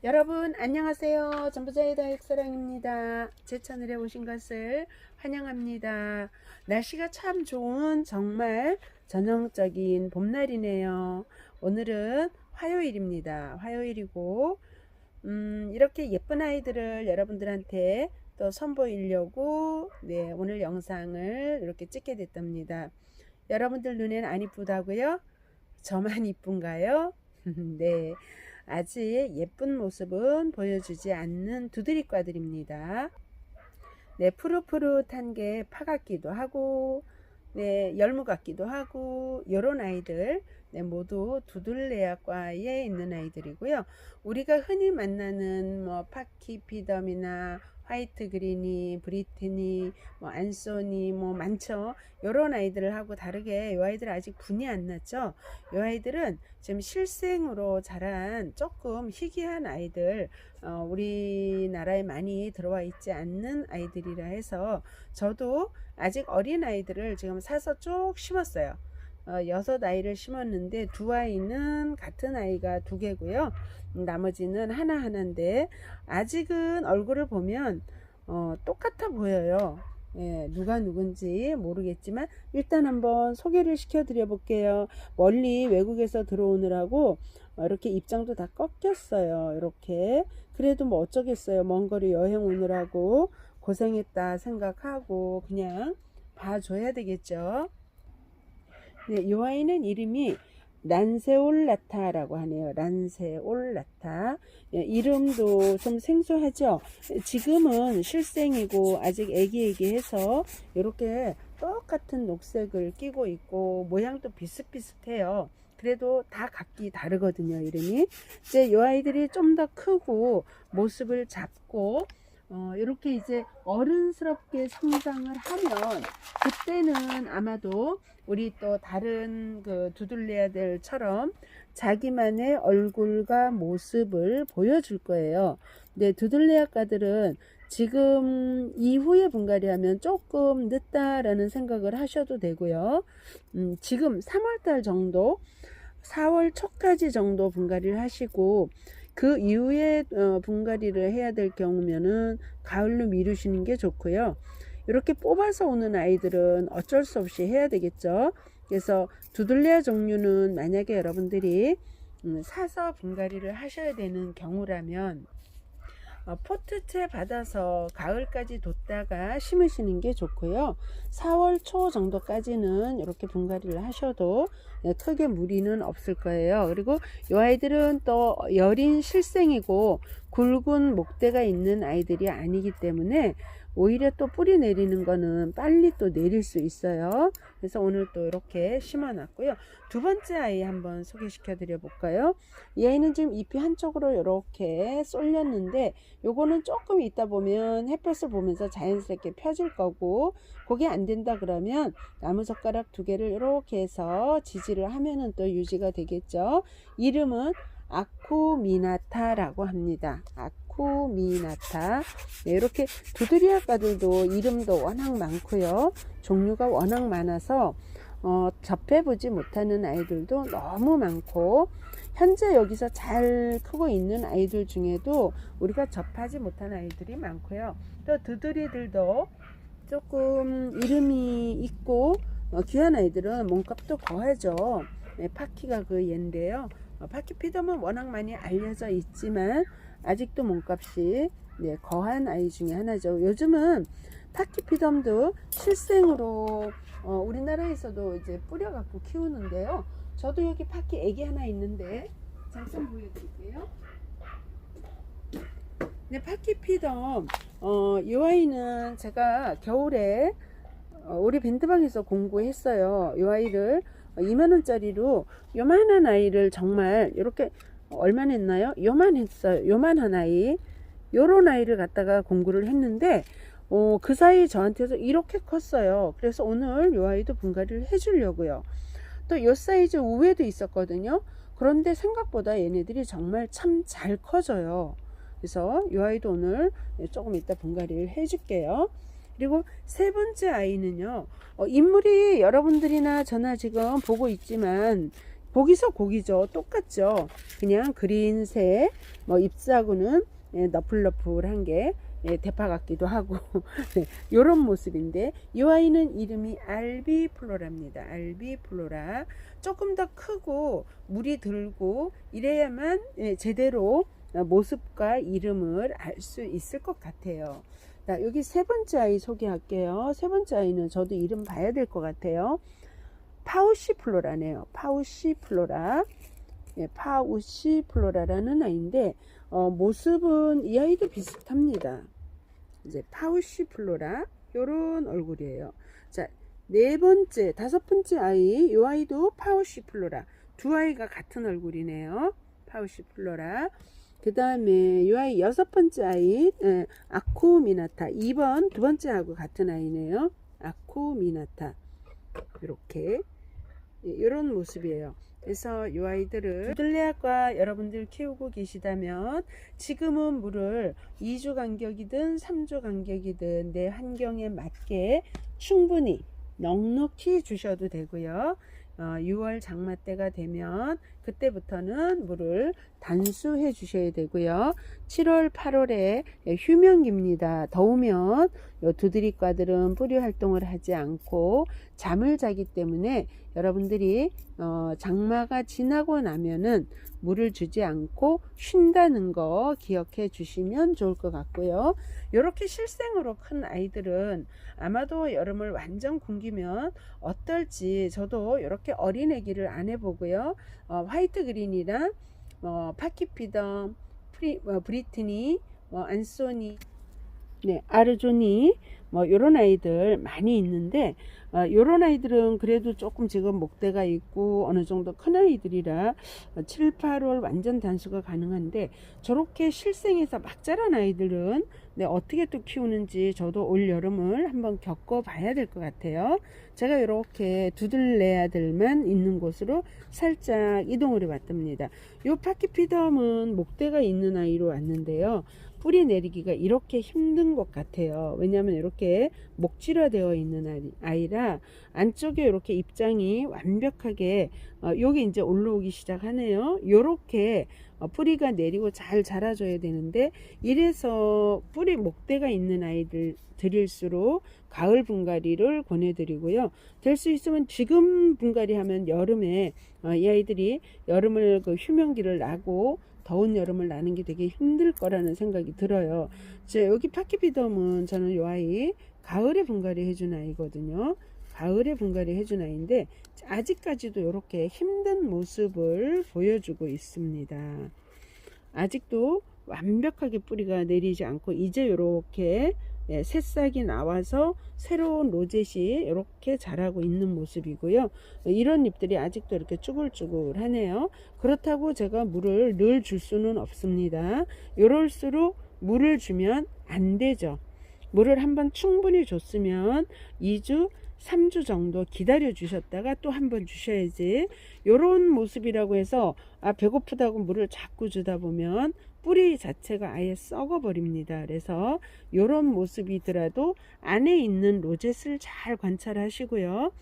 여러분 안녕하세요. 전부자의 다육사랑입니다. 제 채널에 오신 것을 환영합니다. 날씨가 참 좋은 정말 전형적인 봄날이네요. 오늘은 화요일입니다. 화요일이고 이렇게 예쁜 아이들을 여러분들한테 또 선보이려고 오늘 영상을 이렇게 찍게 됐답니다. 여러분들 눈엔 안 이쁘다고요? 저만 이쁜가요? 네. 아직 예쁜 모습은 보여주지 않는 두드리과들입니다. 네, 푸릇푸릇한 게 파 같기도 하고, 네, 열무 같기도 하고, 요런 아이들, 네, 모두 두들레아과에 있는 아이들이고요. 우리가 흔히 만나는 뭐 파키피덤이나 화이트 그린이, 브리트니, 뭐 안소니, 뭐 많죠. 요런 아이들하고 다르게 요 아이들 아직 분이 안 났죠. 요 아이들은 지금 실생으로 자란 조금 희귀한 아이들, 우리나라에 많이 들어와 있지 않는 아이들이라 해서 저도 아직 어린 아이들을 지금 사서 쭉 심었어요. 6아이를 심었는데 두 아이는 같은 아이가 2개고요. 나머지는 하나하나인데 아직은 얼굴을 보면 똑같아 보여요. 예, 누가 누군지 모르겠지만 일단 한번 소개를 시켜 드려 볼게요. 멀리 외국에서 들어오느라고 이렇게 입장도 다 꺾였어요. 이렇게 그래도 뭐 어쩌겠어요. 먼 거리 여행 오느라고 고생했다 생각하고 그냥 봐줘야 되겠죠. 네, 이 아이는 이름이 란세올라타라고 하네요. 란세올라타. 예, 이름도 좀 생소하죠. 지금은 실생이고 아직 애기애기해서 이렇게 똑같은 녹색을 끼고 있고 모양도 비슷비슷해요. 그래도 다 각기 다르거든요. 이름이. 이제 이 아이들이 좀 더 크고 모습을 잡고 이렇게 이제 어른스럽게 성장을 하면 그때는 아마도 우리 또 다른 그 두들레아들처럼 자기만의 얼굴과 모습을 보여줄 거예요. 근데 두들레아가들은 지금 이후에 분갈이 하면 조금 늦다라는 생각을 하셔도 되고요. 지금 3월달 정도 4월 초까지 정도 분갈이를 하시고 그 이후에 분갈이를 해야 될 경우면은 가을로 미루시는 게 좋고요. 이렇게 뽑아서 오는 아이들은 어쩔 수 없이 해야 되겠죠. 그래서 두들레아 종류는 만약에 여러분들이 사서 분갈이를 하셔야 되는 경우라면 포트채 받아서 가을까지 뒀다가 심으시는 게 좋고요. 4월 초 정도까지는 이렇게 분갈이를 하셔도 크게 무리는 없을 거예요. 그리고 이 아이들은 또 여린 실생이고 굵은 목대가 있는 아이들이 아니기 때문에 오히려 또 뿌리 내리는 거는 빨리 또 내릴 수 있어요. 그래서 오늘 또 이렇게 심어 놨고요. 두 번째 아이 한번 소개시켜 드려 볼까요? 이 아이는 지금 잎이 한쪽으로 이렇게 쏠렸는데 요거는 조금 있다 보면 햇볕을 보면서 자연스럽게 펴질 거고 그게 안 된다 그러면 나무젓가락 2개를 이렇게 해서 지지를 하면은 또 유지가 되겠죠. 이름은 아쿠미나타라고 합니다. 아쿠미나타. 네, 이렇게 두드리아과들도 이름도 워낙 많고요. 종류가 워낙 많아서 접해보지 못하는 아이들도 너무 많고 현재 여기서 잘 크고 있는 아이들 중에도 우리가 접하지 못한 아이들이 많고요. 또 두드리들도 조금 이름이 있고 귀한 아이들은 몸값도 거하죠. 네, 파키가 그 얘인데요. 파키피덤은 워낙 많이 알려져 있지만 아직도 몸값이 거한 아이 중에 하나죠. 요즘은 파키피덤도 실생으로 우리나라에서도 이제 뿌려갖고 키우는데요. 저도 여기 파키 애기 하나 있는데 잠깐 보여드릴게요. 네, 파키피덤 이 아이는 제가 겨울에 우리 밴드방에서 공부했어요. 이 아이를 2만원짜리로 요만한 아이를 정말 이렇게 얼마나 했나요? 요만했어요. 요만한 아이 요런 아이를 갖다가 공부를 했는데 그 사이 저한테서 이렇게 컸어요. 그래서 오늘 요 아이도 분갈이를 해 주려고요. 또 요 사이즈 우에도 있었거든요. 그런데 생각보다 얘네들이 정말 참 잘 커져요. 그래서 요 아이도 오늘 조금 이따 분갈이를 해 줄게요. 그리고 세 번째 아이는요. 인물이 여러분들이나 저나 지금 보고 있지만 고기서 고기죠. 똑같죠. 그냥 그린색, 뭐 잎사구는 너플너플한 게 대파 같기도 하고 네, 요런 모습인데 이 아이는 이름이 알비플로라입니다. 알비플로라. 조금 더 크고 물이 들고 이래야만 제대로 모습과 이름을 알 수 있을 것 같아요. 자, 여기 세 번째 아이 소개할게요. 세 번째 아이는 저도 이름 봐야 될 것 같아요. 파우시플로라네요. 파우시플로라. 파우시플로라라는 아이인데 모습은 이 아이도 비슷합니다. 이제 파우시플로라 요런 얼굴이에요. 자, 네 번째, 다섯 번째 아이, 요 아이도 파우시플로라. 두 아이가 같은 얼굴이네요. 파우시플로라. 그 다음에 요 아이 여섯 번째 아이, 아쿠미나타. 2번 두 번째 하고 같은 아이네요. 아쿠미나타. 이렇게 이런 모습이에요. 그래서 이 아이들을 두들레아과 여러분들 키우고 계시다면 지금은 물을 2주 간격이든 3주 간격이든 내 환경에 맞게 충분히 넉넉히 주셔도 되고요. 6월 장마 때가 되면 그때부터는 물을 단수해 주셔야 되고요. 7월 8월에 휴면기입니다. 더우면 두드리과들은 뿌리 활동을 하지 않고 잠을 자기 때문에 여러분들이 장마가 지나고 나면은 물을 주지 않고 쉰다는 거 기억해 주시면 좋을 것 같고요. 이렇게 실생으로 큰 아이들은 아마도 여름을 완전 굶기면 어떨지 저도 이렇게 어린애기를 안 해보고요. 화이트 그린이랑 파키피덤, 브리트니, 안소니, 네, 아르조니 요런 아이들 많이 있는데 요런 아이들은 그래도 조금 지금 목대가 있고 어느 정도 큰 아이들이라 7, 8월 완전 단수가 가능한데 저렇게 실생에서 막 자란 아이들은 어떻게 또 키우는지 저도 올 여름을 한번 겪어 봐야 될 것 같아요. 제가 이렇게 두들레아들만 있는 곳으로 살짝 이동을 해 봤답니다. 요 파키피덤은 목대가 있는 아이로 왔는데요. 뿌리 내리기가 이렇게 힘든 것 같아요. 왜냐하면 이렇게 목질화 되어 있는 아이라 안쪽에 이렇게 입장이 완벽하게 여기 이제 올라오기 시작하네요. 이렇게 뿌리가 내리고 잘 자라줘야 되는데 이래서 뿌리 목대가 있는 아이들 드릴수록 가을 분갈이를 권해드리고요. 될 수 있으면 지금 분갈이 하면 여름에 이 아이들이 여름을 휴면기를 나고 더운 여름을 나는 게 되게 힘들 거라는 생각이 들어요. 여기 파키피덤은 저는 이 아이 가을에 분갈이 해준 아이거든요. 가을에 분갈이 해준 아이인데 아직까지도 이렇게 힘든 모습을 보여주고 있습니다. 아직도 완벽하게 뿌리가 내리지 않고 이제 이렇게 새싹이 나와서 새로운 로zet이 이렇게 자라고 있는 모습이고요. 이런 잎들이 아직도 이렇게 쭈글쭈글 하네요. 그렇다고 제가 물을 늘 줄 수는 없습니다. 이럴수록 물을 주면 안 되죠. 물을 한번 충분히 줬으면 2주 3주 정도 기다려 주셨다가 또 한번 주셔야지. 요런 모습이라고 해서 배고프다고 물을 자꾸 주다 보면 뿌리 자체가 아예 썩어 버립니다. 그래서 요런 모습이더라도 안에 있는 로zet을 잘 관찰하시고요.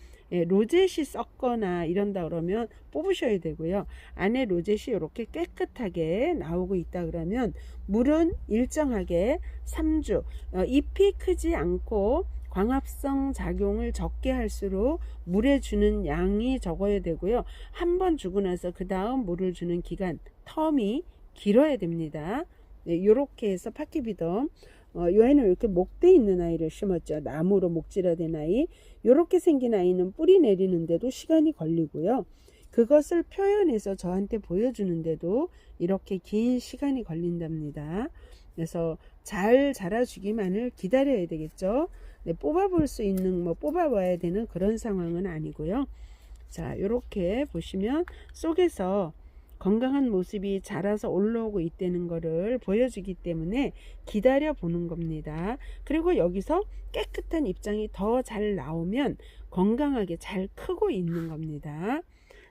로zet이 썩거나 이런다 그러면 뽑으셔야 되고요. 안에 로zet이 이렇게 깨끗하게 나오고 있다 그러면 물은 일정하게 3주 잎이 크지 않고 광합성 작용을 적게 할수록 물에 주는 양이 적어야 되고요. 한 번 주고 나서 그 다음 물을 주는 기간 텀이 길어야 됩니다. 이렇게 해서 파키비덤 이 아이는 이렇게 목대 있는 아이를 심었죠. 나무로 목질화된 아이. 이렇게 생긴 아이는 뿌리 내리는데도 시간이 걸리고요. 그것을 표현해서 저한테 보여주는데도 이렇게 긴 시간이 걸린답니다. 그래서 잘 자라주기만을 기다려야 되겠죠. 뽑아볼 수 있는 뽑아봐야 되는 그런 상황은 아니고요. 자, 이렇게 보시면 속에서 건강한 모습이 자라서 올라오고 있다는 것을 보여주기 때문에 기다려 보는 겁니다. 그리고 여기서 깨끗한 입장이 더 잘 나오면 건강하게 잘 크고 있는 겁니다.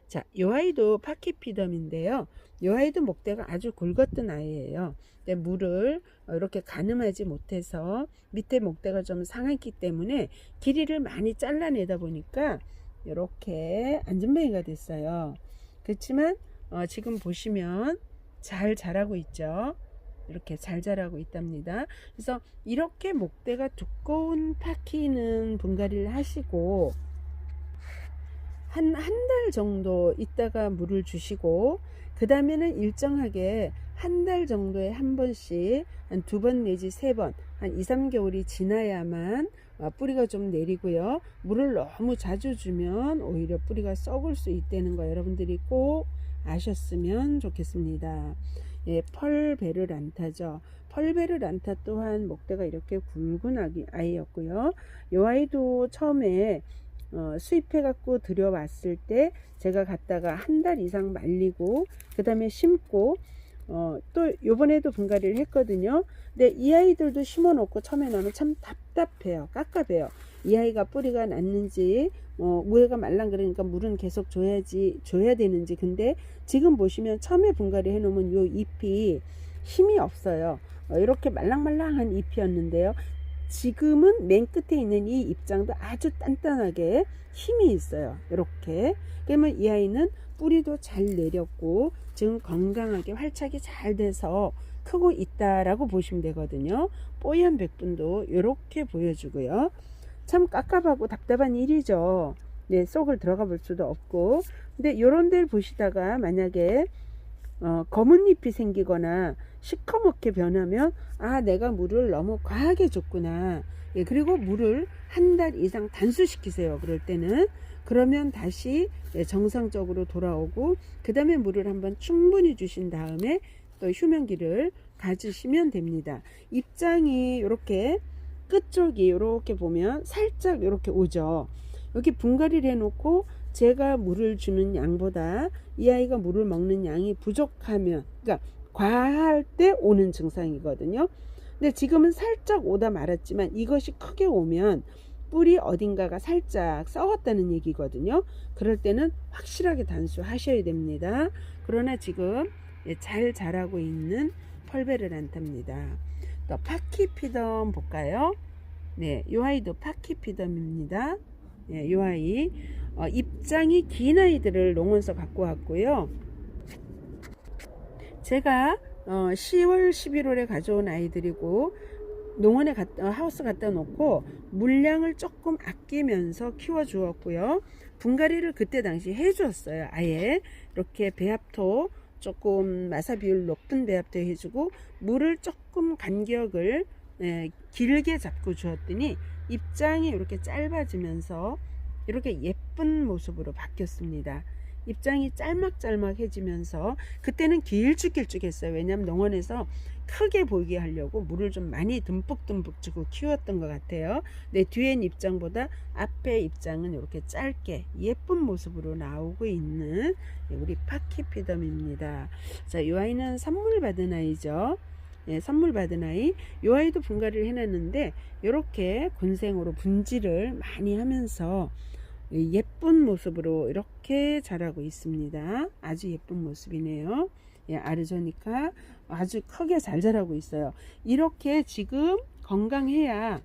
자, 이 아이도 파키피덤인데요. 이 아이도 목대가 아주 굵었던 아이예요. 근데 물을 이렇게 가늠하지 못해서 밑에 목대가 좀 상했기 때문에 길이를 많이 잘라내다 보니까 이렇게 안전뱅이가 됐어요. 그렇지만 지금 보시면 잘 자라고 있죠. 이렇게 잘 자라고 있답니다. 그래서 이렇게 목대가 두꺼운 파키는 분갈이를 하시고 한 달 정도 있다가 물을 주시고, 그 다음에는 일정하게 한 달 정도에 한 번씩 한 2번 내지 3번, 한 2, 3개월이 지나야만 뿌리가 좀 내리고요. 물을 너무 자주 주면 오히려 뿌리가 썩을 수 있다는 거 여러분들이 꼭 아셨으면 좋겠습니다. 예, 펄베르란타죠. 펄베르란타 또한 목대가 이렇게 굵은 아이였고요. 이 아이도 처음에 수입해 갖고 들여왔을 때 제가 갖다가 한 달 이상 말리고 그 다음에 심고 또 요번에도 분갈이를 했거든요. 근데 이 아이들도 심어 놓고 처음에 넣으면 참 답답해요. 깝깝해요. 이 아이가 뿌리가 났는지 우에가 말랑 그러니까 물은 계속 줘야 되는지. 근데 지금 보시면 처음에 분갈이 해 놓으면 요 잎이 힘이 없어요. 이렇게 말랑말랑한 잎이었는데요. 지금은 맨 끝에 있는 이 잎장도 아주 단단하게 힘이 있어요. 이렇게. 그러면 이 아이는 뿌리도 잘 내렸고 지금 건강하게 활착이 잘 돼서 크고 있다라고 보시면 되거든요. 뽀얀 백분도 이렇게 보여주고요. 참 깝깝하고 답답한 일이죠. 네, 속을 들어가 볼 수도 없고. 근데 이런 데를 보시다가 만약에 검은 잎이 생기거나 시커멓게 변하면 내가 물을 너무 과하게 줬구나. 예, 그리고 물을 한 달 이상 단수시키세요. 그럴 때는. 그러면 다시 정상적으로 돌아오고 그 다음에 물을 한번 충분히 주신 다음에 또 휴면기를 가지시면 됩니다. 잎장이 이렇게 끝쪽이 이렇게 보면 살짝 이렇게 오죠. 여기 분갈이를 해놓고 제가 물을 주는 양보다 이 아이가 물을 먹는 양이 부족하면, 그러니까 과할 때 오는 증상이거든요. 근데 지금은 살짝 오다 말았지만 이것이 크게 오면 뿌리 어딘가가 살짝 썩었다는 얘기거든요. 그럴 때는 확실하게 단수하셔야 됩니다. 그러나 지금 잘 자라고 있는 펄베르란타입니다. 또 파키피덤 볼까요? 네, 이 아이도 파키피덤입니다. 네, 이 아이 잎장이 긴 아이들을 농원서 갖고 왔고요. 제가 10월 11월에 가져온 아이들이고 농원에 하우스 갖다 놓고 물량을 조금 아끼면서 키워 주었고요. 분갈이를 그때 당시 해 주었어요. 아예 이렇게 배합토 조금 마사 비율 높은 배합토 해주고 물을 조금 간격을 길게 잡고 주었더니 잎장이 이렇게 짧아지면서 이렇게 예쁜 모습으로 바뀌었습니다. 잎장이 짤막짤막해지면서 그때는 길쭉길쭉했어요. 왜냐하면 농원에서 크게 보이게 하려고 물을 좀 많이 듬뿍듬뿍 주고 키웠던 것 같아요. 내 뒤엔 잎장보다 앞에 잎장은 이렇게 짧게 예쁜 모습으로 나오고 있는 우리 파키피덤입니다. 자, 이 아이는 선물 받은 아이죠. 예, 선물 받은 아이. 이 아이도 분갈이를 해놨는데 이렇게 군생으로 분질을 많이 하면서 예쁜 모습으로 이렇게 자라고 있습니다. 아주 예쁜 모습이네요. 예, 아르조니카 아주 크게 잘 자라고 있어요. 이렇게 지금 건강해야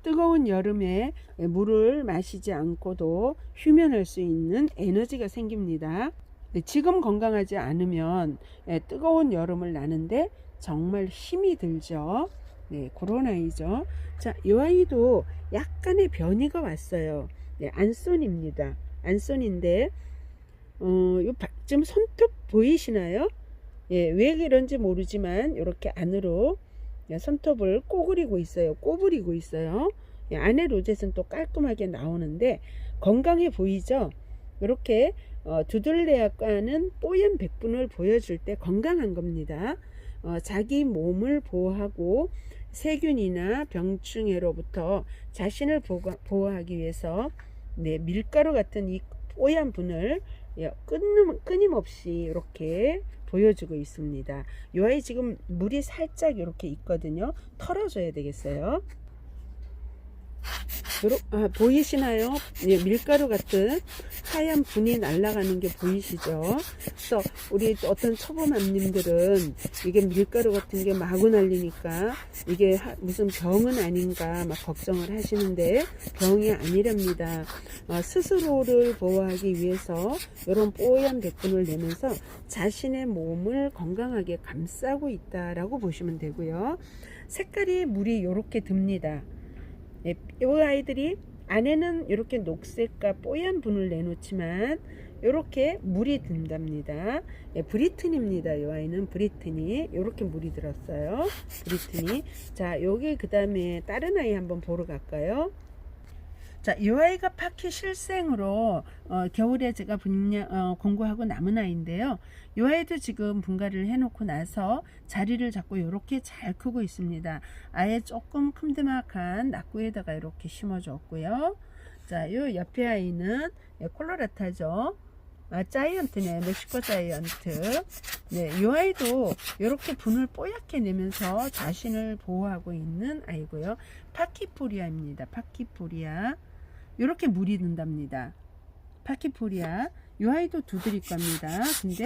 뜨거운 여름에 물을 마시지 않고도 휴면할 수 있는 에너지가 생깁니다. 지금 건강하지 않으면 뜨거운 여름을 나는데 정말 힘이 들죠. 네, 그런 아이죠. 자, 이 아이도 약간의 변이가 왔어요. 네, 안손입니다. 안손인데 지금 손톱 보이시나요? 예, 왜 그런지 모르지만 이렇게 안으로 손톱을 꼬부리고 있어요. 예, 안에 로zet은 또 깔끔하게 나오는데 건강해 보이죠? 이렇게 두들레아과는 뽀얀 백분을 보여줄 때 건강한 겁니다. 자기 몸을 보호하고 세균이나 병충해로부터 자신을 보호하기 위해서 밀가루 같은 이 뽀얀 분을 끊임없이 이렇게 보여주고 있습니다. 이 아이 지금 물이 살짝 이렇게 있거든요. 털어줘야 되겠어요. 보이시나요? 예, 밀가루 같은 하얀 분이 날아가는 게 보이시죠? 그래서 우리 어떤 초보맘님들은 이게 밀가루 같은 게 마구 날리니까 이게 무슨 병은 아닌가 막 걱정을 하시는데 병이 아니랍니다. 스스로를 보호하기 위해서 이런 뽀얀 백분을 내면서 자신의 몸을 건강하게 감싸고 있다라고 보시면 되고요. 색깔이 물이 이렇게 듭니다. 이 아이들이 안에는 이렇게 녹색과 뽀얀 분을 내놓지만 이렇게 물이 든답니다. 브리튼입니다. 이 아이는 브리튼이 이렇게 물이 들었어요. 브리튼이. 자, 여기 그 다음에 다른 아이 한번 보러 갈까요? 자, 이 아이가 파키 실생으로 겨울에 제가 공구하고 남은 아이인데요. 이 아이도 지금 분갈이를 해놓고 나서 자리를 잡고 이렇게 잘 크고 있습니다. 아예 조금 큼드막한 낙구에다가 이렇게 심어줬고요. 자, 이 옆에 아이는 콜로라타죠. 자이언트네, 멕시코 자이언트. 네, 이 아이도 이렇게 분을 뽀얗게 내면서 자신을 보호하고 있는 아이고요. 파키포리아입니다. 파키포리아. 이렇게 물이 든답니다. 파키포리아. 이 아이도 두드릴 겁니다. 근데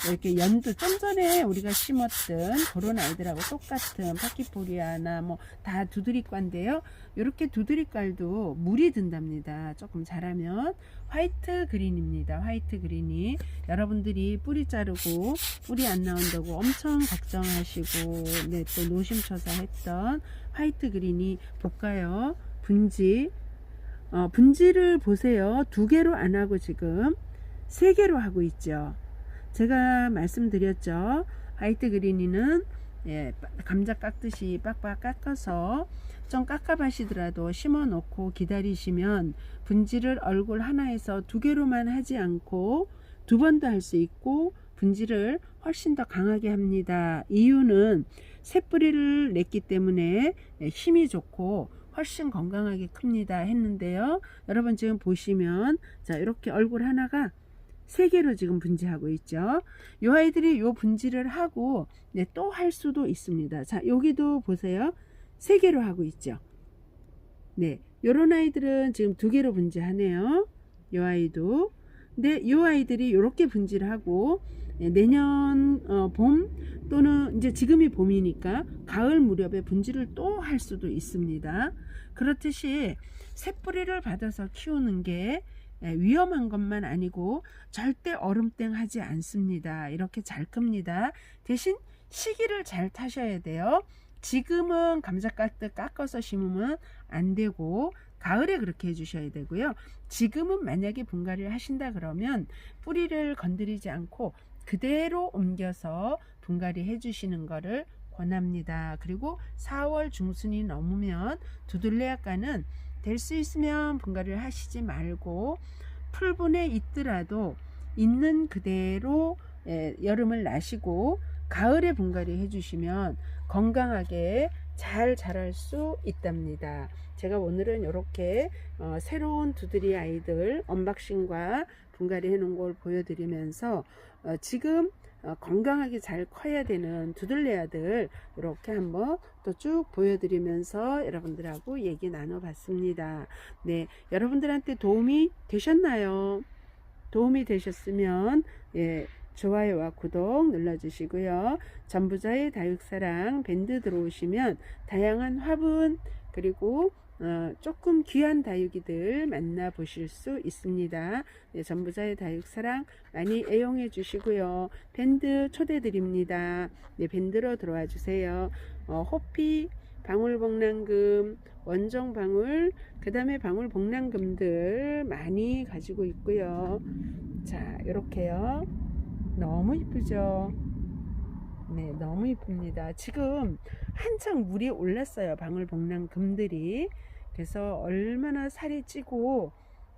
이렇게 연두 좀 전에 우리가 심었던 그런 아이들하고 똑같은 파키포리아나 뭐 다 두드리과인데요. 이렇게 두드리깔도 물이 든답니다. 조금 자라면. 화이트 그린입니다. 화이트 그린이 여러분들이 뿌리 자르고 뿌리 안 나온다고 엄청 걱정하시고 네, 또 노심초사했던 화이트 그린이 볼까요? 분지. 분지를 보세요. 2개로 안 하고 지금 3개로 하고 있죠. 제가 말씀드렸죠. 화이트 그린이는 감자 깎듯이 빡빡 깎아서 좀 깎아마시더라도 심어 놓고 기다리시면 분지를 얼굴 하나에서 2개로만 하지 않고 2번도 할 수 있고 분지를 훨씬 더 강하게 합니다. 이유는 새뿌리를 냈기 때문에 힘이 좋고 훨씬 건강하게 큽니다 했는데요. 여러분 지금 보시면 자, 이렇게 얼굴 하나가 3개로 지금 분지하고 있죠. 이 아이들이 요 분지를 하고 네, 또 할 수도 있습니다. 자, 여기도 보세요. 3개로 하고 있죠. 네, 요런 아이들은 지금 2개로 분지하네요. 이 아이도. 근데 이 아이들이 이렇게 분지를 하고 내년 봄 또는 이제 지금이 봄이니까 가을 무렵에 분지를 또 할 수도 있습니다. 그렇듯이 새뿌리를 받아서 키우는 게 위험한 것만 아니고 절대 얼음땡 하지 않습니다. 이렇게 잘 큽니다. 대신 시기를 잘 타셔야 돼요. 지금은 감자 깎듯 깎아서 심으면 안 되고 가을에 그렇게 해주셔야 되고요. 지금은 만약에 분갈이를 하신다 그러면 뿌리를 건드리지 않고 그대로 옮겨서 분갈이 해주시는 거를 권합니다. 그리고 4월 중순이 넘으면 두들레아과는 될 수 있으면 분갈이를 하시지 말고 풀분에 있더라도 있는 그대로 여름을 나시고 가을에 분갈이 해주시면 건강하게 잘 자랄 수 있답니다. 제가 오늘은 이렇게 새로운 두드리 아이들 언박싱과 분갈이 해놓은 걸 보여드리면서 지금 건강하게 잘 커야 되는 두들레아들 이렇게 한번 또 쭉 보여드리면서 여러분들하고 얘기 나눠봤습니다. 네, 여러분들한테 도움이 되셨나요? 도움이 되셨으면 좋아요와 구독 눌러주시고요. 전부자의 다육사랑 밴드 들어오시면 다양한 화분 그리고 조금 귀한 다육이들 만나보실 수 있습니다. 네, 전부자의 다육사랑 많이 애용해 주시고요. 밴드 초대 드립니다. 네, 밴드로 들어와 주세요. 호피, 방울복랑금, 원종방울, 그 다음에 방울복랑금들 많이 가지고 있고요. 자, 이렇게요. 너무 이쁘죠? 네, 너무 이쁩니다. 지금 한창 물이 올랐어요. 방울복랑금들이. 그래서 얼마나 살이 찌고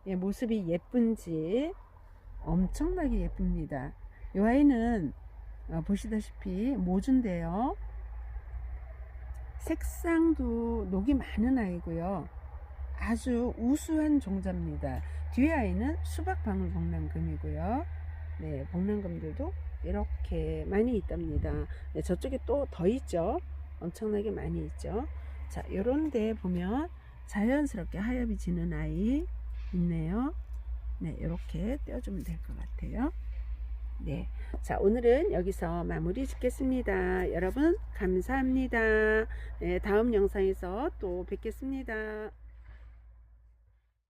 모습이 예쁜지 엄청나게 예쁩니다. 이 아이는 보시다시피 모주인데요. 색상도 녹이 많은 아이고요. 아주 우수한 종자입니다. 뒤에 아이는 수박 방울복랑금이고요. 네, 복랑금들도 이렇게 많이 있답니다. 네, 저쪽에 또 더 있죠. 엄청나게 많이 있죠. 자, 요런 데 보면 자연스럽게 하엽이 지는 아이 있네요. 네, 이렇게 떼어주면 될 것 같아요. 네, 자, 오늘은 여기서 마무리 짓겠습니다. 여러분 감사합니다. 네, 다음 영상에서 또 뵙겠습니다.